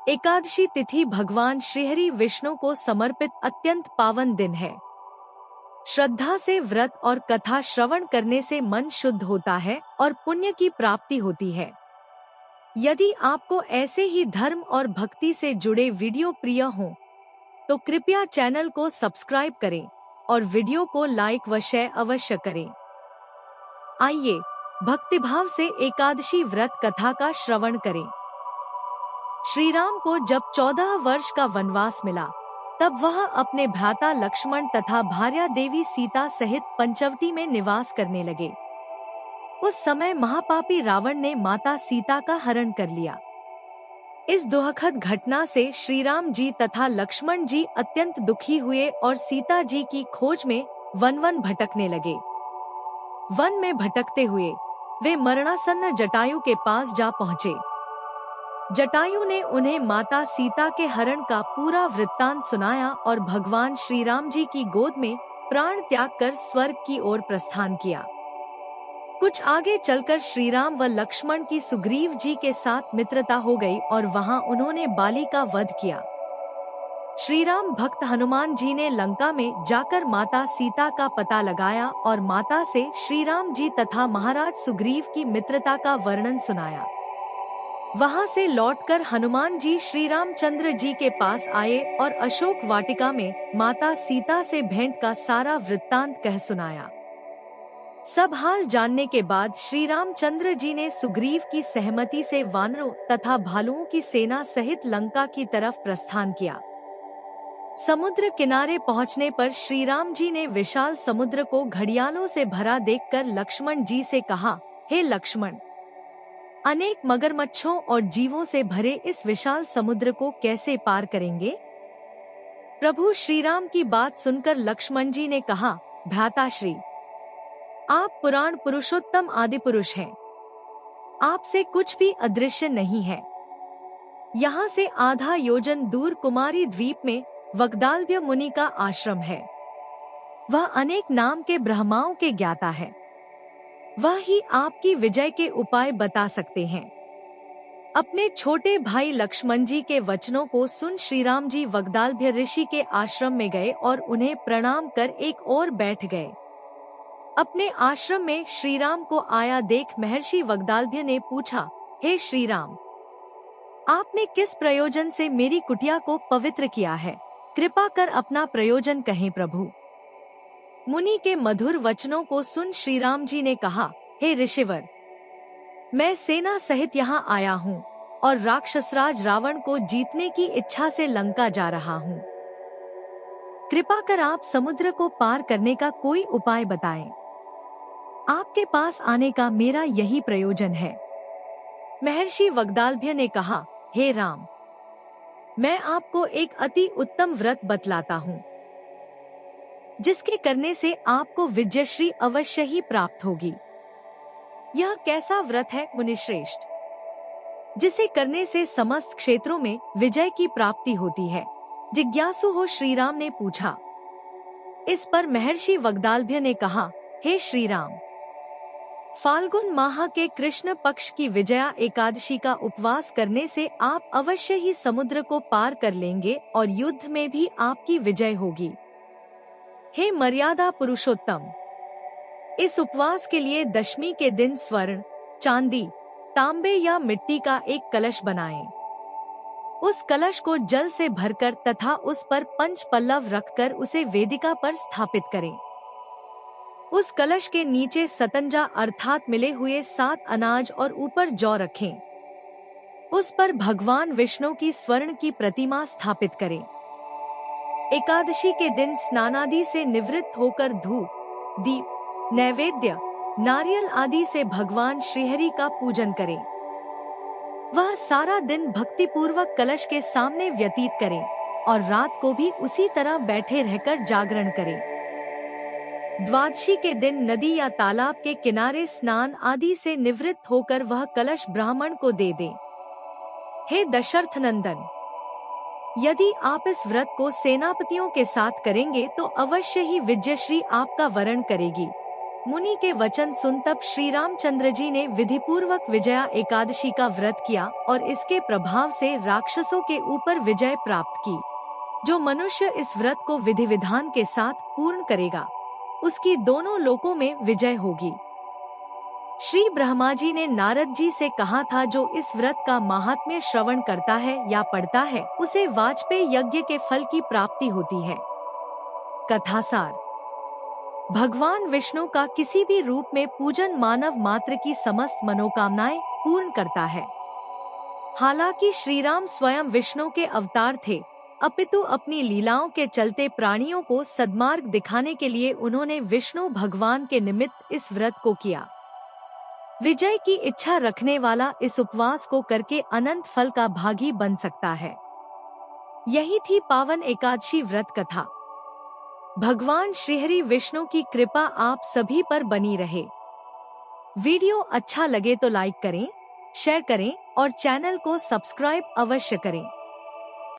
एकादशी तिथि भगवान श्रीहरि विष्णु को समर्पित अत्यंत पावन दिन है। श्रद्धा से व्रत और कथा श्रवण करने से मन शुद्ध होता है और पुण्य की प्राप्ति होती है। यदि आपको ऐसे ही धर्म और भक्ति से जुड़े वीडियो प्रिय हों, तो कृपया चैनल को सब्सक्राइब करें और वीडियो को लाइक व शेयर अवश्य करें। आइए भक्तिभाव से एकादशी व्रत कथा का श्रवण करें। श्री राम को जब 14 वर्ष का वनवास मिला, तब वह अपने भ्राता लक्ष्मण तथा भार्या देवी सीता सहित पंचवटी में निवास करने लगे। उस समय महापापी रावण ने माता सीता का हरण कर लिया। इस दुखद घटना से श्री राम जी तथा लक्ष्मण जी अत्यंत दुखी हुए और सीता जी की खोज में वन भटकने लगे। वन में भटकते हुए वे मरणासन्न जटायु के पास जा पहुँचे। जटायु ने उन्हें माता सीता के हरण का पूरा वृत्तांत सुनाया और भगवान श्री राम जी की गोद में प्राण त्याग कर स्वर्ग की ओर प्रस्थान किया। कुछ आगे चलकर श्री राम व लक्ष्मण की सुग्रीव जी के साथ मित्रता हो गई और वहां उन्होंने बाली का वध किया। श्री राम भक्त हनुमान जी ने लंका में जाकर माता सीता का पता लगाया और माता से श्री राम जी तथा महाराज सुग्रीव की मित्रता का वर्णन सुनाया। वहां से लौटकर हनुमान जी श्री रामचंद्र जी के पास आए और अशोक वाटिका में माता सीता से भेंट का सारा वृत्तांत कह सुनाया। सब हाल जानने के बाद श्री रामचंद्र जी ने सुग्रीव की सहमति से वानरों तथा भालुओं की सेना सहित लंका की तरफ प्रस्थान किया। समुद्र किनारे पहुंचने पर श्री राम जी ने विशाल समुद्र को घड़ियालों से भरा देखकर लक्ष्मण जी से कहा, हे लक्ष्मण, अनेक मगरमच्छों और जीवों से भरे इस विशाल समुद्र को कैसे पार करेंगे? प्रभु श्री राम की बात सुनकर लक्ष्मण जी ने कहा, भ्राताश्री, आप पुराण पुरुषोत्तम आदि पुरुष हैं। आपसे कुछ भी अदृश्य नहीं है। यहाँ से आधा योजन दूर कुमारी द्वीप में वग्दालभ्य मुनि का आश्रम है। वह अनेक नाम के ब्रह्माओं के ज्ञाता है। वह ही आपकी विजय के उपाय बता सकते हैं। अपने छोटे भाई लक्ष्मण जी के वचनों को सुन श्री राम जी वग्दालभ्य ऋषि के आश्रम में गए और उन्हें प्रणाम कर एक ओर बैठ गए। अपने आश्रम में श्री राम को आया देख महर्षि वग्दालभ्य ने पूछा, हे श्री राम, आपने किस प्रयोजन से मेरी कुटिया को पवित्र किया है? कृपा कर अपना प्रयोजन कहें प्रभु। मुनि के मधुर वचनों को सुन श्री राम जी ने कहा, हे ऋषिवर, मैं सेना सहित यहाँ आया हूँ और राक्षसराज रावण को जीतने की इच्छा से लंका जा रहा हूँ। कृपा कर आप समुद्र को पार करने का कोई उपाय बताएं। आपके पास आने का मेरा यही प्रयोजन है। महर्षि वग्दालभ्य ने कहा, हे राम, मैं आपको एक अति उत्तम व्रत बतलाता हूँ, जिसके करने से आपको विजयश्री अवश्य ही प्राप्त होगी। यह कैसा व्रत है मुनिश्रेष्ठ, जिसे करने से समस्त क्षेत्रों में विजय की प्राप्ति होती है? जिज्ञासु हो श्री राम ने पूछा। इस पर महर्षि वग्दालभ्य ने कहा, हे श्री राम, फाल्गुन माह के कृष्ण पक्ष की विजया एकादशी का उपवास करने से आप अवश्य ही समुद्र को पार कर लेंगे और युद्ध में भी आपकी विजय होगी। हे मर्यादा पुरुषोत्तम, इस उपवास के लिए दशमी के दिन स्वर्ण, चांदी, तांबे या मिट्टी का एक कलश बनाएं। उस कलश को जल से भरकर तथा उस पर पंच पल्लव रखकर उसे वेदिका पर स्थापित करें। उस कलश के नीचे सतंजा अर्थात मिले हुए 7 अनाज और ऊपर जौ रखें। उस पर भगवान विष्णु की स्वर्ण की प्रतिमा स्थापित करें। एकादशी के दिन स्नानादि से निवृत्त होकर धूप, दीप, नैवेद्य, नारियल आदि से भगवान श्रीहरि का पूजन करें। वह सारा दिन भक्ति पूर्वक कलश के सामने व्यतीत करें और रात को भी उसी तरह बैठे रहकर जागरण करें। द्वादशी के दिन नदी या तालाब के किनारे स्नान आदि से निवृत्त होकर वह कलश ब्राह्मण को दे दें। हे दशरथ नंदन, यदि आप इस व्रत को सेनापतियों के साथ करेंगे तो अवश्य ही विजयश्री आपका वरण करेगी। मुनि के वचन सुन तब श्री रामचंद्र जी ने विधिपूर्वक विजया एकादशी का व्रत किया और इसके प्रभाव से राक्षसों के ऊपर विजय प्राप्त की। जो मनुष्य इस व्रत को विधि विधान के साथ पूर्ण करेगा, उसकी दोनों लोकों में विजय होगी। श्री ब्रह्मा जी ने नारद जी से कहा था, जो इस व्रत का महात्म्य श्रवण करता है या पढ़ता है, उसे वाजपेय यज्ञ के फल की प्राप्ति होती है। कथासार। भगवान विष्णु का किसी भी रूप में पूजन मानव मात्र की समस्त मनोकामनाएं पूर्ण करता है। हालांकि श्री राम स्वयं विष्णु के अवतार थे, अपितु अपनी लीलाओं के चलते प्राणियों को सद्मार्ग दिखाने के लिए उन्होंने विष्णु भगवान के निमित्त इस व्रत को किया। विजय की इच्छा रखने वाला इस उपवास को करके अनंत फल का भागी बन सकता है। यही थी पावन एकादशी व्रत कथा। भगवान श्रीहरि विष्णु की कृपा आप सभी पर बनी रहे। वीडियो अच्छा लगे तो लाइक करें, शेयर करें और चैनल को सब्सक्राइब अवश्य करें।